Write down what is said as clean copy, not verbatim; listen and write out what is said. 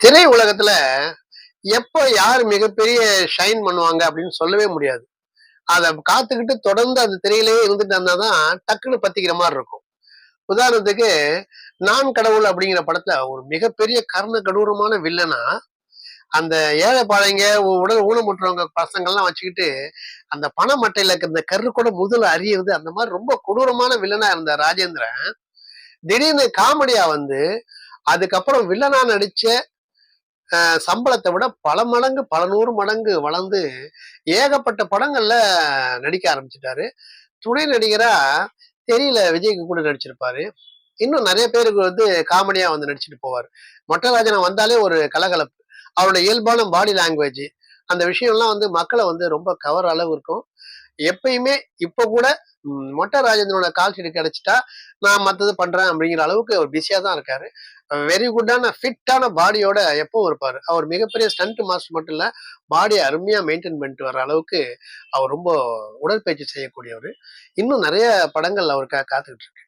திரை உலகத்துல எப்ப யார் மிகப்பெரிய ஷைன் பண்ணுவாங்க அப்படின்னு சொல்லவே முடியாது. அத காத்துக்கிட்டு தொடர்ந்து அந்த திரையிலேயே இருந்துட்டு இருந்தாதான் டக்குன்னு பத்திக்கிற மாதிரி இருக்கும். உதாரணத்துக்கு நான் கடவுள் அப்படிங்கிற படத்துல ஒரு மிகப்பெரிய கர்ண கடூரமான வில்லனா அந்த ஏழை பாழைங்க உடல் ஊனமுற்றவங்க பசங்கள்லாம் வச்சுக்கிட்டு அந்த பண மட்டையில இருக்க இந்த கரு கூட முதல்ல அறியுறது அந்த மாதிரி ரொம்ப கொடூரமான வில்லனா இருந்த ராஜேந்திரன் திடீர்னு காமெடியா வந்து அதுக்கப்புறம் வில்லனா நடிச்ச சம்பளத்தை விட பல மடங்கு பல நூறு மடங்கு வளர்ந்து ஏகப்பட்ட படங்கள்ல நடிக்க ஆரம்பிச்சுட்டாரு. துணை நடிகரா தெரியல விஜய்க்கு கூட நடிச்சிருப்பாரு. இன்னும் நிறைய பேருக்கு வந்து காமெடியா வந்து நடிச்சுட்டு போவார். மொட்டராஜனை வந்தாலே ஒரு கலகலப்பு. அவருடைய இயல்பான பாடி லாங்குவேஜ் அந்த விஷயம்லாம் வந்து மக்களை வந்து ரொம்ப கவர் அளவு இருக்கும். எப்பயுமே இப்ப கூட மொட்டை ராஜேந்திரனோட கால் ஷீட் கிடைச்சிட்டா நான் மத்தது பண்றேன் அப்படிங்கிற அளவுக்கு அவர் பிஸியா தான் இருக்காரு. வெரி குட்டான ஃபிட்டான பாடியோட எப்பவும் இருப்பாரு. அவர் மிகப்பெரிய ஸ்டண்ட் மாஸ்டர் மட்டும் இல்ல, பாடியை அருமையா மெயின்டைன் பண்ணிட்டு வர்ற அளவுக்கு அவர் ரொம்ப உடற்பயிற்சி செய்யக்கூடியவர். இன்னும் நிறைய படங்கள் அவருக்காக காத்துக்கிட்டு இருக்கு.